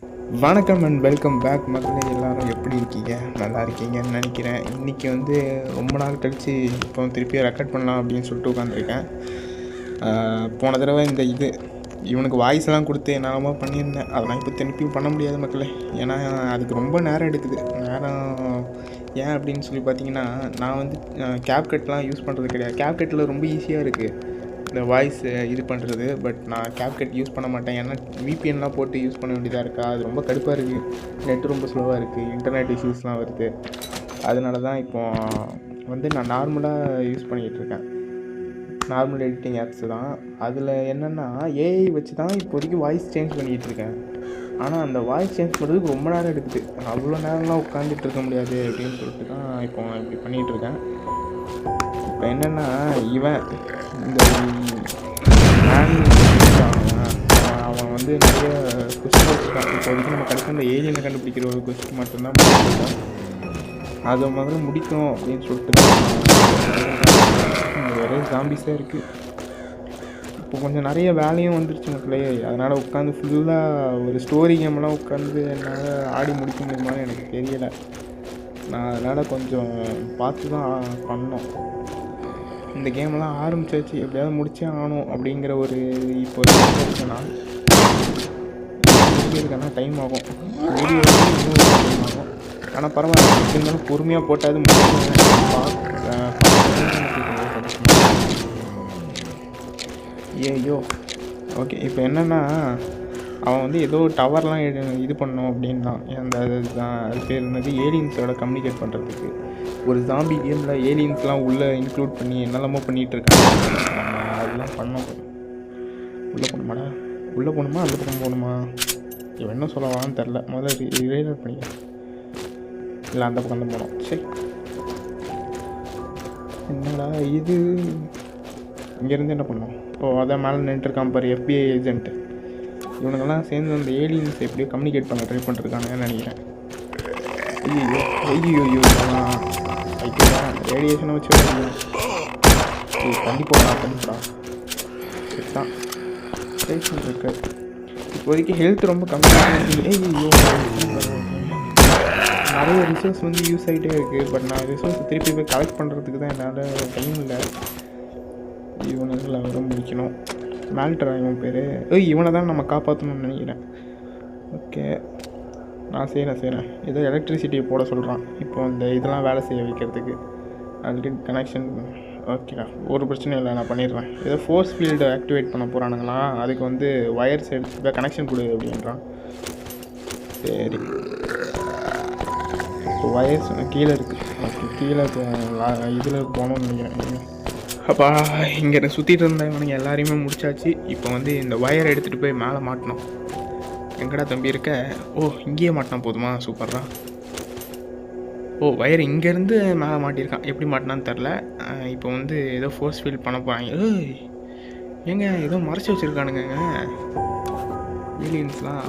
வணக்கம் and welcome back மக்களே. எல்லோரும் எப்படி இருக்கீங்க? நல்லா இருக்கீங்கன்னு நினைக்கிறேன். இன்றைக்கி வந்து ரொம்ப நாள் கழித்து இப்போ திருப்பி ரெக்கார்ட் பண்ணலாம் அப்படின்னு சொல்லிட்டு உட்காந்துருக்கேன். போன தடவை இவனுக்கு வாய்ஸ்லாம் கொடுத்து என்னென்னமோ பண்ணியிருந்தேன். அதெல்லாம் இப்போ திருப்பியும் பண்ண முடியாது மக்களே. ஏன்னா அதுக்கு ரொம்ப நேரம் எடுக்குது. ஏன் அப்படின்னு சொல்லி பார்த்தீங்கன்னா, நான் வந்து கேப்கட்லாம் யூஸ் பண்ணுறது கிடையாது. கேப்கட்டில் ரொம்ப ஈஸியாக இருக்குது இந்த வாய்ஸ் இது பண்ணுறது. பட் நான் கேப்கட் யூஸ் பண்ண மாட்டேன். ஏன்னா விபிஎன்லாம் போட்டு யூஸ் பண்ண வேண்டியதாக இருக்கா. அது ரொம்ப கடுப்பாக இருக்குது. நெட்டு ரொம்ப ஸ்லோவாக இருக்குது. இன்டர்நெட் இஷ்யூஸ்லாம் வருது. அதனால தான் இப்போது வந்து நான் நார்மலாக யூஸ் பண்ணிக்கிட்டுருக்கேன். நார்மல் எடிட்டிங் ஆப்ஸ் தான். அதில் என்னென்னா ஏஐ வச்சு தான் இப்போதைக்கு வாய்ஸ் சேஞ்ச் பண்ணிக்கிட்டு இருக்கேன். ஆனால் அந்த வாய்ஸ் சேஞ்ச் பண்ணுறதுக்கு ரொம்ப நேரம் எடுக்குது. அவ்வளோ நேரம்லாம் உட்காந்துட்டு இருக்க முடியாது அப்படின்னு சொல்லிட்டு தான் இப்போ இப்படி பண்ணிகிட்ருக்கேன். இப்போ என்னென்னா இந்த அவன் வந்து நிறைய கொஸ்டின் வச்சுருக்கான். இப்போதைக்கு நம்ம கடைசி அந்த ஏலியனை கண்டுபிடிக்கிற ஒரு கொஸ்டின் மட்டும்தான் முடிச்சிருக்கோம். அதை முதல்ல முடிக்கணும் அப்படின்னு சொல்லிட்டு ஒரே ஜாம்பிஸாக இருக்குது. இப்போ கொஞ்சம் நிறைய வேலையும் வந்துருச்சு மக்களே. அதனால் உட்காந்து ஃபுல்லாக ஒரு ஸ்டோரி கேம்லாம் உட்காந்து என்னால் ஆடி முடிக்க முடியுமான்னு எனக்கு தெரியலை. நான் அதனால் கொஞ்சம் பார்த்து தான் பண்ணோம். இந்த கேமெல்லாம் ஆரம்பிச்சாச்சு, எப்படியாவது முடிச்சே ஆகணும் அப்படிங்கிற ஒரு இப்போ இருக்குன்னா முடிக்கிறதுக்கான டைம் ஆகும். வீடியோ இன்னும் டைம் ஆகும். ஆனால் பரவாயில்ல, இருந்தாலும் பொறுமையாக போட்டாது ஐயோ. ஓகே, இப்போ என்னென்னா அவன் வந்து ஏதோ டவர்லாம் இது பண்ணோம் அப்படின்னா அது பேர் என்னது, ஏலியன்ஸோட கம்யூனிகேட் பண்ணுறதுக்கு ஒரு ஜாம்பி கேமில் ஏலியன்ஸ்லாம் உள்ளே இன்க்ளூட் பண்ணி என்னெல்லாமோ பண்ணிகிட்ருக்காங்க. அதெல்லாம் பண்ணோம். உள்ளே போகணுமாடா? உள்ளே போகணுமா அந்த பக்கம் போகணுமா? இவன் என்ன சொல்லவான்னு தெரில. முதல்ல ரீலோட் பண்ணிக்க. இல்லை அந்த பக்கம் தான் போனோம். சரி, என்னடா இது? இங்கேருந்து என்ன பண்ணோம்? அதான் மேலே நின்றுருக்கான் பாரு, FBI ஏஜென்ட்டு. இவனுங்கெல்லாம் சேர்ந்து அந்த ஏலியன்ஸ் எப்படியோ கம்யூனிகேட் பண்ண ட்ரை பண்ணிருக்கானுங்கன்னு நினைக்கிறேன். ஐயோ ரேடியேஷனை வச்சு கண்டிப்பாக சரிதான் ஸ்டேஷன் இருக்கு. இப்போதைக்கு ஹெல்த் ரொம்ப கம்மியாக. நிறைய ரிசோர்ஸ் வந்து யூஸ் ஆகிட்டே இருக்குது. பட் நான் ரிசோர்ஸ் திருப்பி போய் கலெக்ட் பண்ணுறதுக்கு தான் என்னால் டைம் இல்லை. இவனுங்களை வர முடிக்கணும். மேல்ட்ரா இவன் பேர். இவனை தான் நம்ம காப்பாற்றணும்னு நினைக்கிறேன். ஓகே, நான் செய்கிறேன். ஏதோ எலக்ட்ரிசிட்டியை போட சொல்கிறான். இப்போ இந்த இதெல்லாம் வேலை செய்ய வைக்கிறதுக்கு ஆல்ரெடி கனெக்ஷன். ஓகேடா, ஒரு பிரச்சனையும் இல்லை, நான் பண்ணிடுறேன். ஏதோ ஃபோர்ஸ் ஃபீல்டு ஆக்டிவேட் பண்ண போகிறானுங்களா, அதுக்கு வந்து ஒயர்ஸ் எடுத்து கனெக்ஷன் கொடு அப்படின்றான். சரி, இப்போ ஒயர்ஸ் கீழே இருக்குது. ஓகே, கீழே இதில் போகணும்னு நினைக்கிறேன். அப்பா இங்கே சுற்றிட்டு இருந்தவனுங்க எல்லாரையுமே முடிச்சாச்சு. இப்போ வந்து இந்த ஒயரை எடுத்துகிட்டு போய் மேலே மாட்டணும். எங்கடா தம்பி இருக்க? இங்கேயே மாட்டினா போதுமா? சூப்பர்ரா. ஒயர் இங்கேருந்து மேலே மாட்டியிருக்கான். எப்படி மாட்டினான்னு தெரில. இப்போ வந்து ஏதோ ஃபோர்ஸ் ஃபீல் பண்ண போகிறாங்க. ஏங்க ஏதோ மறைச்சி வச்சுருக்கானுங்க ஏலியன்ஸ்லாம்.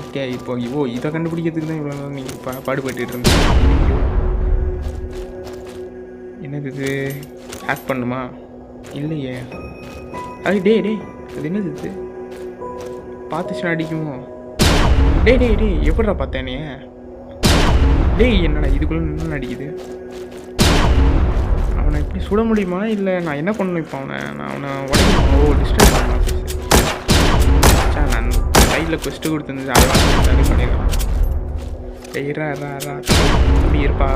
ஓகே, இப்போ இதை கண்டுபிடிக்கிறதுக்கு தான் இவ்வளோ நீங்கள் பாடுபட்டு இருந்தீங்க. என்னது இது? ஹேக் பண்ணுமா? இல்லையே. டே அது என்னது இது? பார்த்துச்சுன்னா அடிக்குமோ? டேய் எப்படிடா பார்த்தேனே? என்னடா இதுக்குள்ளே நின்று அடிக்குது? அவனை இப்படி சுட முடியுமா? இல்லை நான் என்ன பண்ணணும் இப்போ? அவனை உடைக்கணும். டிஸ்டர்ப் பண்ணலாம். நான் கையில் கொஸ்ட்டு கொடுத்துருந்தது, அதெல்லாம் சரி பண்ணிடுறான். அப்படி இருப்பா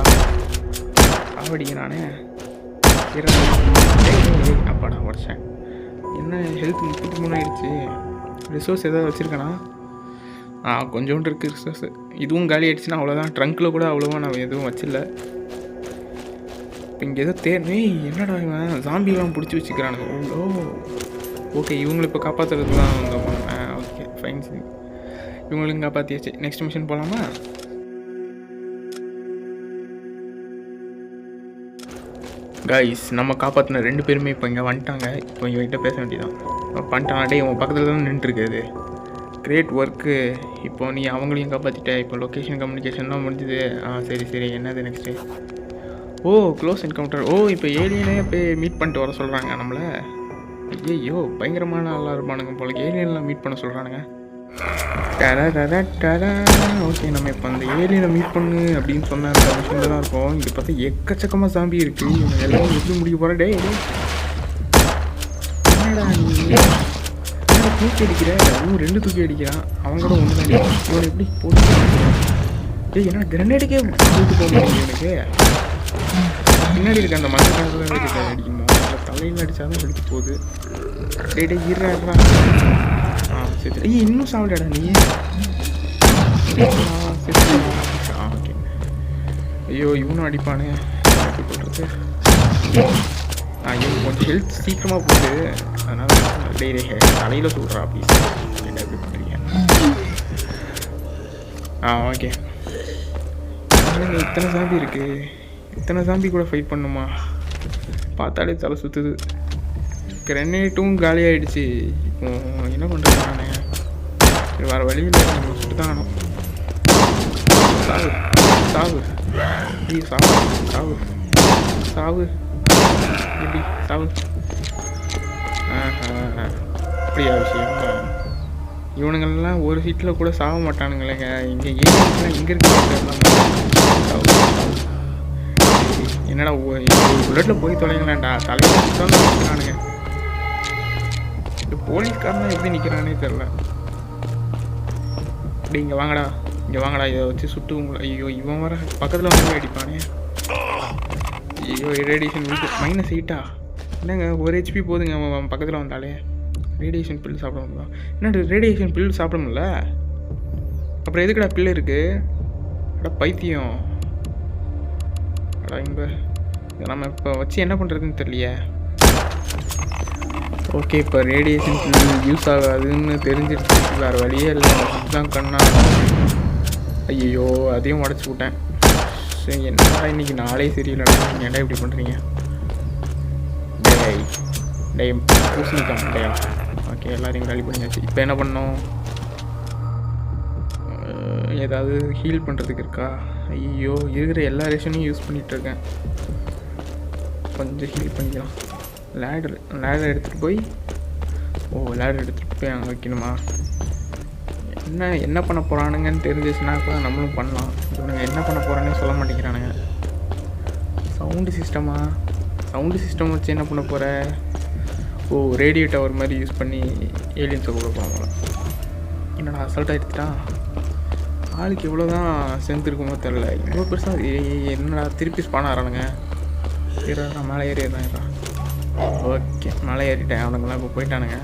சாவடிங்க. நானே அப்பாடா உடச்சேன். என்ன ஹெல்த் 33 ஆயிடுச்சு. ரிசோர்ஸ் எதாவது வச்சுருக்கேனா? கொஞ்சோண்டு இருக்குது ரிசோர்ஸு. இதுவும் காலி ஆகிடுச்சுன்னா அவ்வளோதான். ட்ரங்க்கில் கூட அவ்வளோவா நான் எதுவும் வச்சில்ல. இப்போ இங்கே ஏதோ என்னடா இவன் ஜாம்பிலாம் பிடிச்சி வச்சுக்கிறானுங்க. ஓகே, இவங்களை இப்போ காப்பாற்றுறது தான் வந்தோம். ஓகே ஃபைன், சரி, இவங்களும் காப்பாற்றியாச்சு. நெக்ஸ்ட் மிஷன் போகலாமா? கைஸ், நம்ம காப்பாற்றின 2 பேருமே இப்போ இங்கே வந்துட்டாங்க. இப்போ இவன்கிட்ட பேச வேண்டியதான். பண்ணிட்டான். டே உன் பக்கத்தில் தான் நின்றுருக்குது. Great work. இப்போ நீ அவங்களையும் காப்பாற்றிட்ட. இப்போ லொக்கேஷன் கம்யூனிகேஷன் தான் முடிஞ்சுது. சரி, என்னது நெக்ஸ்ட்டு? Close encounter. இப்போ ஏலியனே போய் மீட் பண்ணிட்டு வர சொல்கிறாங்க நம்மளை. பயங்கரமான ஆளாக இருப்பானுங்க போல. ஏலியன்லாம் மீட் பண்ண சொல்கிறானுங்க. ஓகே, நம்ம இப்போ அந்த ஏலியனை மீட் பண்ணு அப்படின்னு சொன்ன அந்த விஷயத்துல தான் இருக்கும். இங்கே பார்த்தா எக்கச்சக்கமாக சாம்பி இருக்கு. இவங்க எல்லாம் எப்படி முடிக்க போகிற? டே என்னடா நீ தூக்கி அடிக்கிற? இன்னும் 2 தூக்கி அடிக்கிறான். அவங்க கூட ஒன்று தான். இவனை எப்படி போட்டு என்ன கிரனேடுக்கே தூக்கி போக முடியும் எனக்கு? பின்னாடி இருக்க அந்த மஞ்சள் கலரில் அடிக்கணும். அதில் தலையில் அடித்தா தான் வெடிக்க போகுது. டே ஈராடுறா. சரி, இன்னும் சாப்பிடாடா நீ. ஓகே. ஐயோ, இவனும் அடிப்பானே. எப்படி போடுறது? ஐயோ, கொஞ்சம் ஹெல்த் சீக்கிரமாக போகுது. அதனால் டே தலையில் சொல்கிறா ப்ளீஸ். என்ன எப்படி பண்ணுறீங்க? ஓகே. இத்தனை சாம்பி இருக்குது. இத்தனை சாம்பி கூட ஃபைட் பண்ணுமா? பார்த்தாலே தலை சுற்றுது. கிரனேட்டும் காலியாகிடுச்சு. இப்போ என்ன பண்ணுறது? நான் வேறு வழியில் நம்ம சுட்டு தான் வேணும். சாவு சாவு சாவு சாவு சாவு எப்படி சாவு? அப்படியா விஷயம்? இவனுங்கள்லாம் ஒரு சீட்டில் கூட சாக மாட்டானுங்களேங்க. இங்கே ஏன் இங்கே இருக்க என்னடா ஒரு புல்லட்டில் போய் தொலைங்களாண்டா. தலையில் தான் நிற்கிறானுங்க. இந்த போலீஸ்காரன் எப்படி நிற்கிறானே தெரில. அப்படி இங்கே வாங்கடா, இங்கே வாங்கடா. இதை வச்சு சுட்டு உங்களை. ஐயோ, இவன் வர பக்கத்தில் வந்து அடிப்பானே. ஐயோ, ரேடியேஷன் -8 என்னங்க 1 HP போதுங்க அவன் பக்கத்தில் வந்தாலே. ரேடியேஷன் பில் சாப்பிட முடியல. என்ன ரேடியேஷன் பில் சாப்பிட முடியல? அப்புறம் எதுக்குடா பில்லு இருக்குது? அடா பைத்தியம். அடா இங்கே நம்ம இப்போ வச்சு என்ன பண்ணுறதுன்னு தெரியலையே. ஓகே, இப்போ ரேடியேஷன் பில் யூஸ் ஆகாதுன்னு தெரிஞ்சிருச்சு. வேறு வழியே இல்லை. அதுதான் கண்ணா. ஐயோ, அதையும் உடச்சி விட்டேன். சரி, என்னடா இன்றைக்கி நாளே சரியில்லைடா. நீங்கள் என்ன இப்படி பண்ணுறீங்க? டே பூசணிக்கா மண்டையா. ஓகே, எல்லோரையும் காலி பண்ணியாச்சு. இப்போ என்ன பண்ணோம்? ஏதாவது ஹீல் பண்ணுறதுக்கு இருக்கா? ஐயோ, இருக்கிற எல்லா ரேஷனையும் யூஸ் பண்ணிகிட்ருக்கேன். கொஞ்சம் ஹீல் பண்ணிக்கலாம். லேடர் எடுத்துகிட்டு போய் லேடர் எடுத்துகிட்டு போய் அங்கே வைக்கணுமா? என்ன பண்ண போகிறானுங்கன்னு தெரிஞ்சிச்சுன்னா கூட நம்மளும் பண்ணலாம். இவனுங்க என்ன பண்ண போகிறானே சொல்ல மாட்டேங்கிறானுங்க. சவுண்டு சிஸ்டம் வச்சு என்ன பண்ண போகிற? ரேடியோ டவர் மாதிரி யூஸ் பண்ணி ஏலியன்ஸை கூட போகிறாங்களா? என்னடா அசால்ட்டாக எடுத்துட்டான். ஆளுக்கு எவ்வளோ தான் ஸ்ட்ரென்த் இருக்குமோ தெரில. இவ்வளோ பெருசாக என்னடா திருப்பி ஸ்பான் ஆகிறானுங்க. நான் மேலே ஏறிடுறேன். ஓகே, மலை ஏறிட்டேன். அவனுங்களாம் இப்போ போயிட்டானுங்க.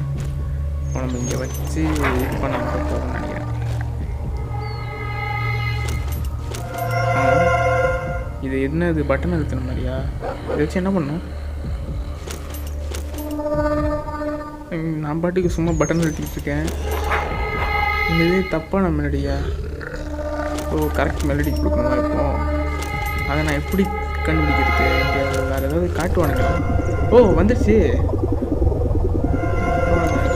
இப்போ நம்ம இங்கே வச்சு இப்போ நம்ம போகணும்னு நினைக்கிறேன். இது என்னது? பட்டன் அழுத்தின மாதிரியா? இதை வச்சு என்ன பண்ணும்? நான் பாட்டுக்கு சும்மா பட்டன் அழுத்திக்கிட்டு இருக்கேன். இந்த இது தப்பான மெலடியா? கரெக்ட் மெலடி கொடுக்கணுமா? இப்போ அதை நான் எப்படி கண்டுபிடிக்கிறது? இங்கே வேறு ஏதாவது காட்டுவானுங்களா? வந்துடுச்சு.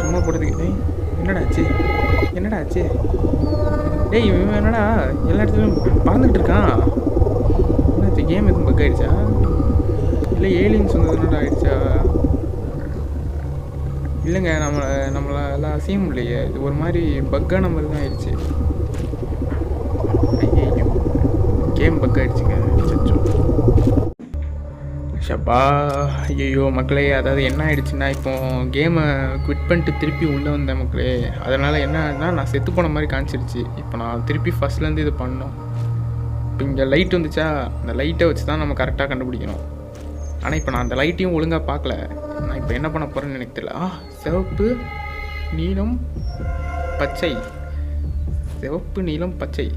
சும்மா போடுறதுக்கு. என்னடா ஆச்சு? டேய், இவன் என்னடா எல்லா இடத்துலையும் பறந்துக்கிட்டு இருக்கான்? என்னாச்சு? கேம் எதுவும் பக் ஆகிடுச்சா? இல்லை ஏலியன்ஸ் வந்து என்னடா ஆகிடுச்சா? இல்லைங்க, நம்மளால் அசைய முடியலையே. இது ஒரு மாதிரி பக்கான மாதிரி தான் ஆயிடுச்சு. ஐயோ, கேம் பக் ஆகிடுச்சுங்க. சச்சோ ஷப்பா. ஐயோ மக்களே, அதாவது என்ன ஆகிடுச்சுன்னா, இப்போ கேமை குவிட் பண்ணிட்டு திருப்பி உள்ளே வந்தேன் மக்களே. அதனால் என்ன ஆகுதுன்னா, நான் செத்து போன மாதிரி காமிச்சிருச்சு. இப்போ நான் திருப்பி ஃபஸ்ட்லேருந்து இது பண்ணோம். இப்போ இங்கே லைட் வந்துச்சா, அந்த லைட்டை வச்சு தான் நம்ம கரெக்டாக கண்டுபிடிக்கணும். ஆனால் இப்போ நான் அந்த லைட்டையும் ஒழுங்காக பார்க்கல. நான் இப்போ என்ன பண்ண போகிறேன்னு எனக்கு தெரியல. சிவப்பு, நீலம், பச்சை. சிவப்பு, நீலம், பச்சை.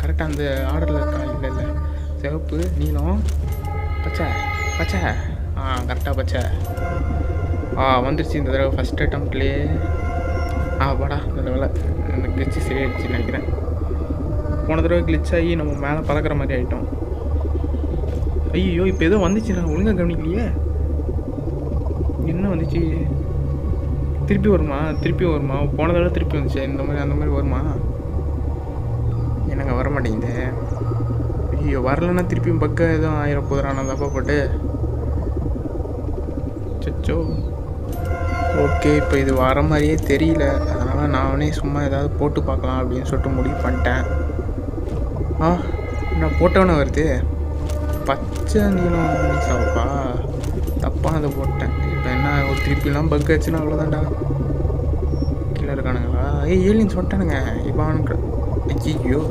கரெக்டாக அந்த ஆர்டரில் இருக்கா? இல்லை, சிவப்பு, நீலம், பச்சை. கரெக்டாக பச்சை. வந்துருச்சு இந்த தடவை ஃபஸ்ட் அட்டம்ப்ட்லேயே. வாடா, இந்த தடவை எனக்கு கிளிச்சு சரியாயிடுச்சுன்னு நினைக்கிறேன். போன தடவை கிளிச் ஆகி நம்ம மேலே பறக்கிற மாதிரி ஆகிட்டோம். ஐயோ, இப்போ ஏதோ வந்துச்சு. நான் ஒழுங்காக கவனிக்கலையே. என்ன வந்துச்சு? திருப்பி வருமா? போன தடவை திருப்பி வந்துச்சு. இந்த மாதிரி அந்த மாதிரி வருமா? என்னங்க வர மாட்டேங்குது. ஐயோ, வரலன்னா திருப்பியும் பக்கம் எதுவும் ஆயிரம் போதுறான். நான் தப்பா போட்டு சச்சோ. ஓகே, இப்போ இது வர மாதிரியே தெரியல. அதனால் அதனால் நானே சும்மா ஏதாவது போட்டு பார்க்கலாம் அப்படின்னு சொல்லிட்டு முடிவு பண்ணிட்டேன். நான் போட்டவனே வருது பச்சை நீளம் சவப்பா, தப்பானதை போட்டேன். இப்போ என்ன ஒரு திருப்பிலாம் பக் ஆச்சுன்னா அவ்வளோதான்டா. கீழே இருக்கானுங்களா? ஏலியன்ஸ் வந்துட்டானுங்க. இப்போ அவனுக்கு ஐயோ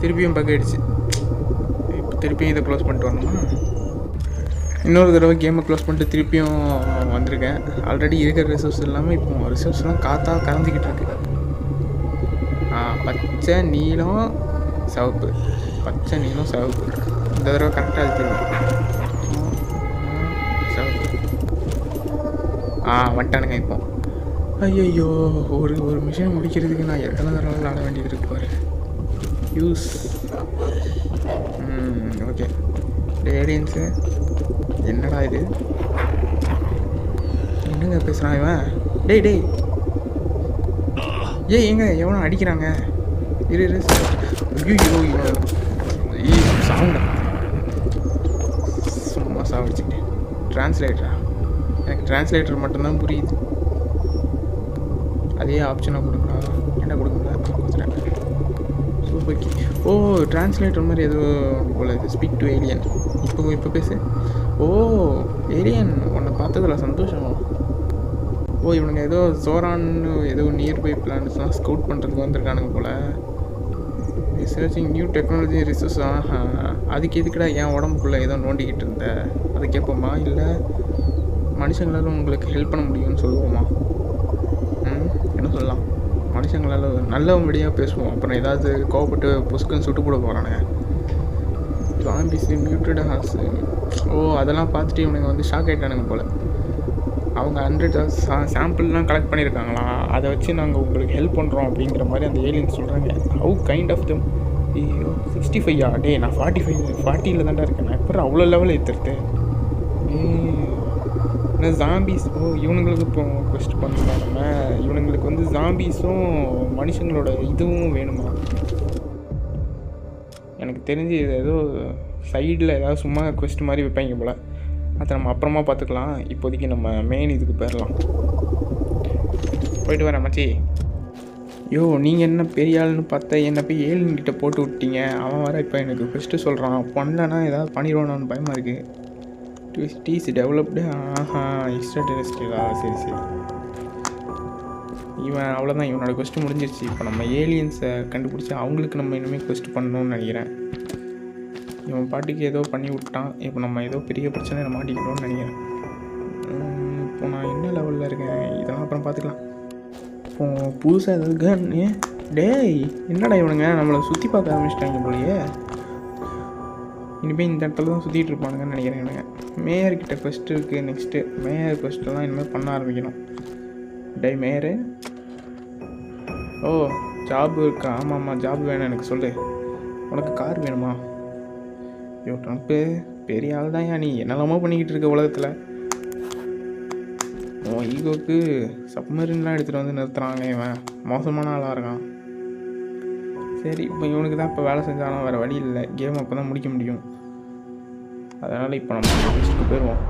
திருப்பியும் பக் ஆகிடுச்சு. இப்போ திருப்பியும் இதை க்ளோஸ் பண்ணிட்டு வரணுமா? இன்னொரு தடவை கேமை க்ளோஸ் பண்ணிட்டு திருப்பியும் வந்திருக்கேன். ஆல்ரெடி இருக்கிற ரிசோர்ஸ் இல்லாமல் இப்போ ரிசோர்ஸ்லாம் காற்றா கறந்துக்கிட்டு இருக்கு. பச்சை நீளம் சிவப்பு, பச்சை நீளம் சிவப்பு. இந்த தடவை கரெக்டாக அழுத்திடுவேன். சிவப்பு. வந்துட்டானுங்க இப்போ. ஐயோ ஒரு மிஷின் முடிக்கிறதுக்கு நான் எத்தனை தடவை விளாட வேண்டியது இருக்கு பாரு. Use okay. ஏலியன்ஸு என்னடா இது? என்னங்க பேசுகிறான் இவன்? டேய் எங்க எவனோ அடிக்கிறாங்க. இரு ஐயோ சவுண்டா சும்மா சாவடிச்சுக்கிட்டேன். ட்ரான்ஸ்லேட்டரா? எனக்கு ட்ரான்ஸ்லேட்டர் மட்டும்தான் புரியுது. அதே ஆப்ஷனாக கொடுங்களா? என்ன கொடுங்களா? கொடுத்துறேன். சூப்பர். ட்ரான்ஸ்லேட்டர் மாதிரி ஏதோ போல இது. Speak to alien. இப்போ பேசு. ஏலியன் உன்னை பார்த்ததில்ல, சந்தோஷம். இவனுங்க ஏதோ சோரான்னு ஏதோ நியர்பை பிளான்ஸ்லாம் ஸ்கவுட் பண்ணுறதுக்கு வந்திருக்கானுங்க போல். Researching new technology resource. அதுக்கு எதுக்குடா என் உடம்புக்குள்ளே ஏதோ நோண்டிக்கிட்டு இருந்த? அதை கேட்போமா, இல்லை மனுஷங்களால் உங்களுக்கு ஹெல்ப் பண்ண முடியும்னு சொல்லுவோமா? என்ன சொல்லலாம்? மனுஷங்களால் நல்லபடியாக பேசுவோம். அப்புறம் ஏதாவது கோவப்பட்டு பொசுக்குன்னு சுட்டு போட போகிறானுங்க. Zombies muted hours. அதெல்லாம் பார்த்துட்டு இவனுங்க வந்து ஷாக் ஆகிட்டானுங்க போல். அவங்க 100 சாம்பிள்லாம் கலெக்ட் பண்ணியிருக்காங்களா, அதை வச்சு நாங்கள் உங்களுக்கு ஹெல்ப் பண்ணுறோம் அப்படிங்கிற மாதிரி அந்த ஏலியன்ஸ் சொல்கிறாங்க. How kind of them. 65 டே நான் 40 தான்டா இருக்கேன். நான் இப்போ அவ்வளோ லெவலில் ஏற்றுறது. ஏன்னா ஜாம்பிஸ் இவனுங்களுக்கு இப்போ கொஸ்ட் பண்ணலாம். நம்ம இவனுங்களுக்கு வந்து ஜாம்பிஸும் மனுஷங்களோட இதுவும் வேணுமா? எனக்கு தெரிஞ்சு இது ஏதோ சைடில் ஏதாவது சும்மா கொஸ்ட் மாதிரி வைப்பாங்க போல். அதை நம்ம அப்புறமா பார்த்துக்கலாம். இப்போதைக்கு நம்ம மெயின் இதுக்கு போயிடலாம். போயிட்டு வரேன் மச்சி. நீங்கள் என்ன பெரிய ஆளுன்னு பார்த்தா என்னை போய் ஏலியன்கிட்ட போட்டு விட்டீங்க. அவன் வர இப்போ எனக்கு ஃபஸ்ட்டு சொல்கிறான். பண்ணலன்னா ஏதாவது பண்ணிடுவானான்னு பயமாக இருக்குது. ட்விஸ்டிஸ் டெவலப்டு. எக்ஸ்ட்ரா டெரஸ்ட்ரியலா? சரி. இவன் அவ்வளோதான், இவனோட கொஸ்ட்டு முடிஞ்சிருச்சு. இப்போ நம்ம ஏலியன்ஸை கண்டுபிடிச்சி அவங்களுக்கு நம்ம இனிமேல் கொஸ்ட் பண்ணணும்னு நினைக்கிறேன். இவன் பாட்டுக்கு ஏதோ பண்ணி விட்டான். இப்போ நம்ம ஏதோ பெரிய பிரச்சனையை மாட்டிக்கிட்டோம்னு நினைக்கிறேன். இப்போ நான் என்ன லெவலில் இருக்கேன் இதெல்லாம் அப்புறம் பார்த்துக்கலாம். இப்போ புதுசாக ஏதாவது கன். டேய் என்னடா இவனுங்க நம்மளை சுற்றி பார்க்க ஆரம்பிச்சிட்டாங்க போலியே. இனிமேல் இந்த இடத்துல தான் சுற்றிட்டு இருப்பானுங்கன்னு நினைக்கிறேன். இவனுங்க மேயர்கிட்ட கொஸ்ட் இருக்குது. நெக்ஸ்ட்டு மேயர் கொஸ்ட்டெல்லாம் இனிமேல் பண்ண ஆரம்பிக்கணும். டேய் மேயரு, ஜாப் இருக்கா? ஆமாம் ஜாப் வேணும் எனக்கு. சொல்லு, உனக்கு கார் வேணுமா? ட்ரம்ப்பு பெரிய ஆள் தான். நீ என்னெல்லாமோ பண்ணிக்கிட்டு இருக்க உலகத்தில். ஈகோக்கு சப்மரீன்லாம் எடுத்துகிட்டு வந்து நிறுத்துறாங்க. இவன் மோசமான ஆளாக இருக்கான். சரி, இப்போ இவனுக்கு தான் இப்போ வேலை செஞ்சாலும் வேறு வழி இல்லை. கேம் அப்போ தான் முடிக்க முடியும். அதனால் இப்போ நம்ம பெஸ்ட்டுக்கு போயிடுவோம்.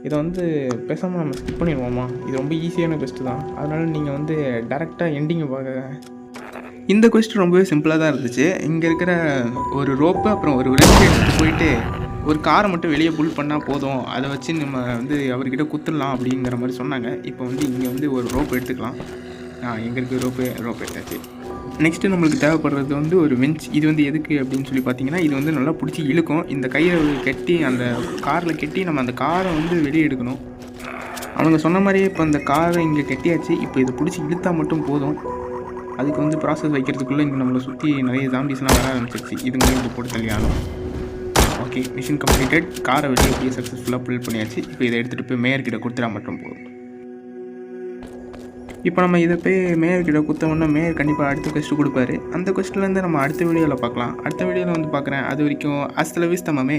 இதை வந்து பேசாமல் நம்ம ஸ்கிப் பண்ணிடுவோமா? இது ரொம்ப ஈஸியான பெஸ்ட்டு தான். அதனால் நீங்கள் வந்து டேரெக்டாக எண்டிங்கை பார்க்க. இந்த கொஸ்ட் ரொம்பவே சிம்பிளாக தான் இருந்துச்சு. இங்கே இருக்கிற ஒரு ரோப்பு அப்புறம் ஒரு ரெண்டு எடுத்துகிட்டு போயிட்டு ஒரு காரை மட்டும் வெளியே புல் பண்ணால் போதும். அதை வச்சு நம்ம வந்து அவர்கிட்ட குத்துடலாம் அப்படிங்கிற மாதிரி சொன்னாங்க. இப்போ வந்து இங்கே வந்து ஒரு ரோப்பு எடுத்துக்கலாம். எங்கே இருக்குது ரோப்பு எடுத்தாச்சு. நெக்ஸ்ட்டு நம்மளுக்கு தேவைப்படுறது வந்து ஒரு வெஞ்ச். இது வந்து எதுக்கு அப்படின்னு சொல்லி பார்த்தீங்கன்னா, இது வந்து நல்லா பிடிச்சி இழுக்கும். இந்த கையை கட்டி அந்த காரில் கட்டி நம்ம அந்த காரை வந்து வெளியே எடுக்கணும். அவங்க சொன்ன மாதிரியே இப்போ அந்த காரை இங்கே கட்டியாச்சு. இப்போ இதை பிடிச்சி இழுத்தா மட்டும் போதும். அதுக்கு வந்து ப்ராசஸ் வைக்கிறதுக்குள்ளே இங்கே நம்மளை சுற்றி நிறைய ஜாம்பிஸ்லாம் வர ஆரம்பிச்சிருச்சு. இதுங்க இது போட்டு தள்ளியானோம். Okay, machine completed. காரை வெளியே சக்ஸஸ்ஃபுல்லாக புல் பண்ணியாச்சு. இப்போ இதை எடுத்துகிட்டு போய் மேயர்கிட்ட கொடுத்துட்டா மட்டும் போதும். இப்போ நம்ம இதை போய் மேயர்கிட்ட கொடுத்தோன்னா மேயர் கண்டிப்பாக அடுத்த கொஸ்ட்டு கொடுப்பாரு. அந்த கொஸ்ட்லேருந்து நம்ம அடுத்த வீடியோவில் பார்க்கலாம். அடுத்த வீடியோவில் வந்து பார்க்குறேன். அது வரைக்கும் ஹஸ்த லா விஸ்டா மாமே.